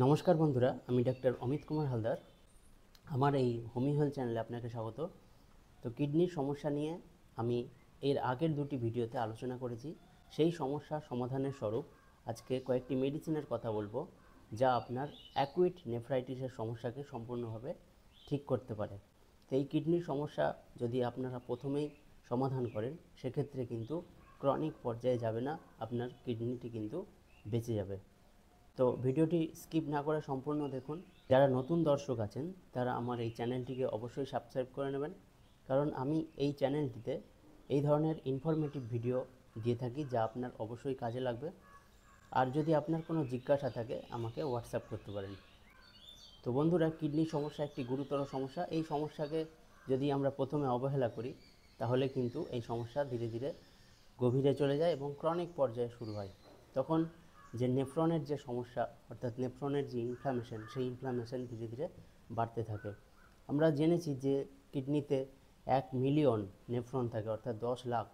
নমস্কার বন্ধুরা, আমি ডাক্তার অমিত কুমার হালদার। আমার এই হোমি হেলথ চ্যানেলে আপনাকে স্বাগত। তো কিডনির সমস্যা নিয়ে আমি এর আগের দুটি ভিডিওতে আলোচনা করেছি। সেই সমস্যা সমাধানের স্বরূপ আজকে কয়েকটি মেডিসিনের কথা বলবো, যা আপনার অ্যাকুইট নেফ্রাইটিসের সমস্যাকে সম্পূর্ণভাবে ঠিক করতে পারে। তো এই কিডনির সমস্যা যদি আপনারা প্রথমেই সমাধান করেন, সেক্ষেত্রে কিন্তু ক্রনিক পর্যায়ে যাবে না, আপনার কিডনিটি কিন্তু বেঁচে যাবে। তো ভিডিওটি স্কিপ না করে সম্পূর্ণ দেখুন। যারা নতুন দর্শক আছেন তারা আমার এই চ্যানেলটিকে অবশ্যই সাবস্ক্রাইব করে নেবেন, কারণ আমি এই চ্যানেলটিতে এই ধরনের ইনফরমেটিভ ভিডিও দিয়ে থাকি, যা আপনার অবশ্যই কাজে লাগবে। আর যদি আপনার কোনো জিজ্ঞাসা থাকে আমাকে হোয়াটসঅ্যাপ করতে পারেন। তো বন্ধুরা, কিডনি সমস্যা একটি গুরুতর সমস্যা। এই সমস্যাকে যদি আমরা প্রথমে অবহেলা করি, তাহলে কিন্তু এই সমস্যা ধীরে ধীরে গভীরে চলে যায় এবং ক্রনিক পর্যায়ে শুরু হয়। তখন যে নেফ্রনের যে সমস্যা, অর্থাৎ নেফ্রনের যে ইনফ্লামেশন, সেই ইনফ্লামেশন ধীরে ধীরে বাড়তে থাকে। আমরা জেনেছি যে কিডনিতে 1 মিলিয়ন নেফ্রন থাকে, অর্থাৎ 10 লাখ।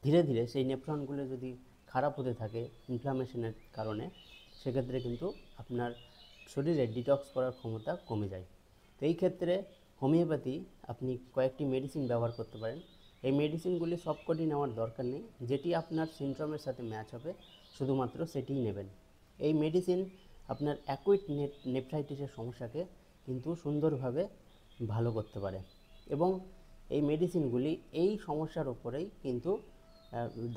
ধীরে ধীরে সেই নেফ্রনগুলো যদি খারাপ হতে থাকে ইনফ্লামেশনের কারণে, সেক্ষেত্রে কিন্তু আপনার শরীরে ডিটক্স করার ক্ষমতা কমে যায়। তো এই ক্ষেত্রে হোমিওপ্যাথি আপনি কয়েকটি মেডিসিন ব্যবহার করতে পারেন। এই মেডিসিনগুলি সবকটি নেওয়ার দরকার নেই, যেটি আপনার সিনড্রোমের সাথে ম্যাচ হবে শুধুমাত্র সেটিই নেবেন। এই মেডিসিন আপনার অ্যাকুইট নেফ্রাইটিসের সমস্যাকে কিন্তু সুন্দরভাবে ভালো করতে পারে, এবং এই মেডিসিনগুলি এই সমস্যার ওপরেই কিন্তু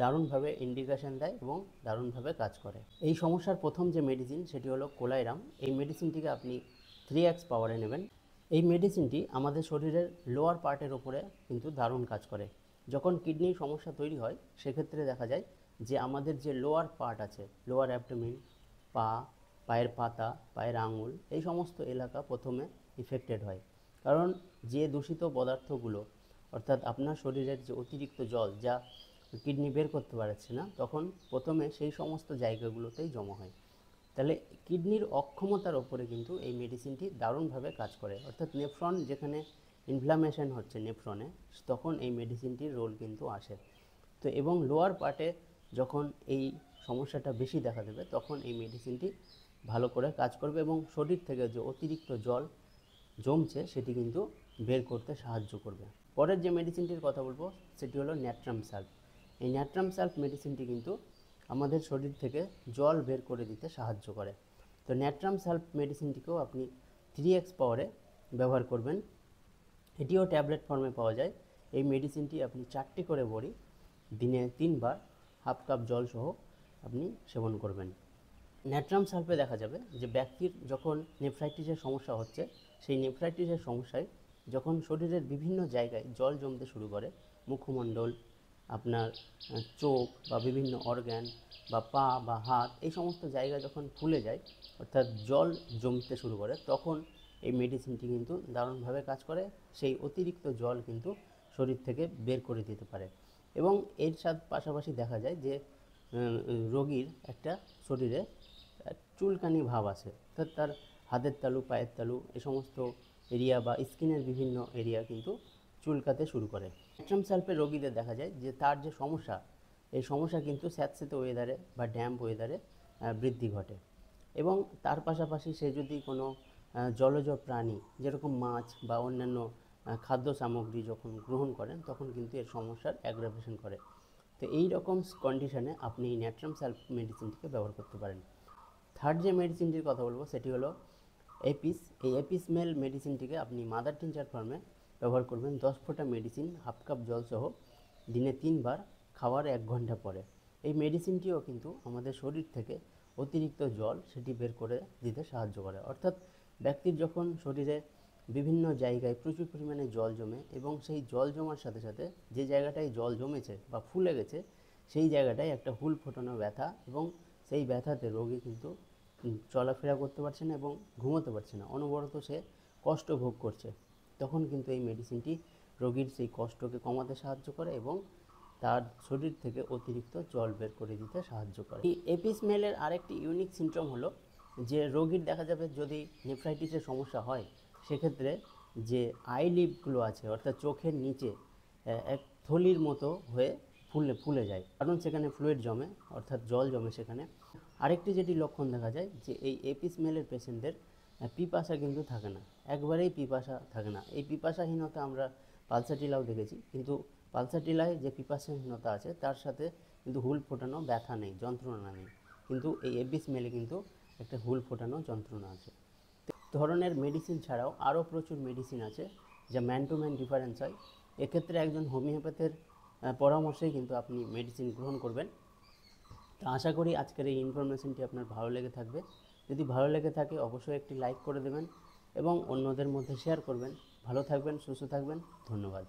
দারুণভাবে ইন্ডিকেশন দেয় এবং দারুণভাবে কাজ করে। এই সমস্যার প্রথম যে মেডিসিন সেটি হলো কোলাইরাম। এই মেডিসিনটিকে আপনি 3x পাওয়ারে নেবেন। এই মেডিসিনটি আমাদের শরীরের লোয়ার পার্টের ওপরে কিন্তু দারুণ কাজ করে। যখন কিডনির সমস্যা তৈরি হয়, সেক্ষেত্রে দেখা যায় যে আমাদের যে লোয়ার পার্ট আছে, লোয়ার অ্যাবডোমেন, পা, পায়ের পাতা, পায়ের আঙুল, এই সমস্ত এলাকা প্রথমে ইফেক্টেড হয়। কারণ যে দূষিত পদার্থগুলো, অর্থাৎ আপনার শরীরের যে অতিরিক্ত জল, যা কিডনি বের করতে পারছে না, তখন প্রথমে সেই সমস্ত জায়গাগুলোতেই জমা হয়। তাহলে কিডনির অক্ষমতার ওপরে কিন্তু এই মেডিসিনটি দারুণভাবে কাজ করে। অর্থাৎ নেফ্রন যেখানে ইনফ্লামেশন হচ্ছে নেফ্রনে, তখন এই মেডিসিনটির রোল কিন্তু আসে। তো এবং লোয়ার পার্টে যখন এই সমস্যাটা বেশি দেখা দেবে, তখন এই মেডিসিনটি ভালো করে কাজ করবে এবং শরীর থেকে যে অতিরিক্ত জল জমছে সেটি কিন্তু বের করতে সাহায্য করবে। পরের যে মেডিসিনটির কথা বলবো সেটি হলো ন্যাট্রাম সাল্ফ। এই ন্যাট্রাম সাল্ফ মেডিসিনটি কিন্তু আমাদের শরীর থেকে জল বের করে দিতে সাহায্য করে। তো ন্যাট্রাম সাল্ফ মেডিসিনটিকেও আপনি 3x পাওয়ারে ব্যবহার করবেন। এটিও ট্যাবলেট ফর্মে পাওয়া যায়। এই মেডিসিনটি আপনি 4টি করে বড়ি দিনে 3 বার হাফ কাপ জল সহ আপনি সেবন করবেন। ন্যাট্রাম সালফে দেখা যাবে যে ব্যক্তির যখন নেফ্রাইটিসের সমস্যা হচ্ছে, সেই নেফ্রাইটিসের সমস্যায় যখন শরীরের বিভিন্ন জায়গায় জল জমতে শুরু করে, মুখমণ্ডল, আপনার চোখ বা বিভিন্ন অর্গ্যান বা পা বা হাত, এই সমস্ত জায়গা যখন ফুলে যায়, অর্থাৎ জল জমতে শুরু করে, তখন এই মেডিসিনটি কিন্তু দারুণভাবে কাজ করে। সেই অতিরিক্ত জল কিন্তু শরীর থেকে বের করে দিতে পারে। এবং এর সাথে পাশাপাশি দেখা যায় যে রোগীর একটা শরীরে চুলকানি ভাব আসে, অর্থাৎ তার হাতের তালু, পায়ের তালু, এই সমস্ত এরিয়া বা স্কিনের বিভিন্ন এরিয়া কিন্তু চুলকাতে শুরু করে। ন্যাট্রাম সালফের রোগীদের দেখা যায় যে তার যে সমস্যা, এই সমস্যা কিন্তু স্যাঁতসেঁতে ওয়েদারে বা ড্যাম্প ওয়েদারে বৃদ্ধি ঘটে। এবং তার পাশাপাশি সে যদি কোনো জলজ প্রাণী যেরকম মাছ বা অন্যান্য খাদ্য সামগ্রী যখন গ্রহণ করেন, তখন কিন্তু এর সমস্যার অ্যাগ্রাভেশন করে। তো এই রকম কন্ডিশনে আপনি এই ন্যাট্রাম সালফ মেডিসিনটিকে ব্যবহার করতে পারেন। থার্ড যে মেডিসিনটির কথা বলবো সেটি হলো এপিস। এই এপিসমেল মেডিসিনটিকে আপনি মাদার টিনচার ফর্মে ব্যবহার করবেন। 10 ফোঁটা মেডিসিন হাফ কাপ জল সহ দিনে 3 বার, খাওয়ার 1 ঘন্টা পরে। এই মেডিসিনটিও কিন্তু আমাদের শরীর থেকে অতিরিক্ত জল সেটি বের করে দিতে সাহায্য করে। অর্থাৎ ব্যক্তির যখন শরীরে বিভিন্ন জায়গায় প্রচুর পরিমাণে জল জমে এবং সেই জল জমার সাথে সাথে যে জায়গাটায় জল জমেছে বা ফুলে গেছে, সেই জায়গাটায় একটা হুল ফোটানো ব্যথা, এবং সেই ব্যথাতে রোগী কিন্তু চলাফেরা করতে পারছে না এবং ঘুমোতে পারছে না, অনবরত সে কষ্ট ভোগ করছে। তখন কিন্তু এই মেডিসিনটি রোগীর সেই কষ্টকে কমাতে সাহায্য করে এবং তার শরীর থেকে অতিরিক্ত জল বের করে দিতে সাহায্য করে। এই এপিসমেলের আরেকটি ইউনিক সিমটম হলো যে রোগীর দেখা যাবে যদি নেফ্রাইটিসের সমস্যা হয়, সেক্ষেত্রে যে আইলিডগুলো আছে, অর্থাৎ চোখের নিচে এক থলির মতো হয়ে ফুলে যায়, কারণ সেখানে ফ্লুইড জমে, অর্থাৎ জল জমে সেখানে। আরেকটি যেটি লক্ষণ দেখা যায় যে এই এপি স্মেলের পেশেন্টদের পিপাসা কিন্তু থাকে না, একবারেই পিপাসা থাকে না। এই পিপাসাহীনতা আমরা পালসাটিলাও দেখেছি, কিন্তু পালসাটিলায় যে পিপাসাহীনতা আছে তার সাথে কিন্তু হুল ফোটানো ব্যথা নেই, যন্ত্রণা নেই, কিন্তু এই এপি স্মেলে কিন্তু একটা হুল ফোটানো যন্ত্রণা আছে। ধরনের মেডিসিন ছাড়াও আরও প্রচুর মেডিসিন আছে যা ম্যান টু ম্যান ডিফারেন্স হয়। এক্ষেত্রে একজন হোমিওপ্যাথের পরামর্শেই কিন্তু আপনি মেডিসিন গ্রহণ করবেন। তো আশা করি আজকের এই ইনফরমেশনটি আপনার ভালো লেগে থাকবে। যদি ভালো লেগে থাকে অবশ্যই একটি লাইক করে দেবেন এবং অন্যদের মধ্যে শেয়ার করবেন। ভালো থাকবেন, সুস্থ থাকবেন, ধন্যবাদ।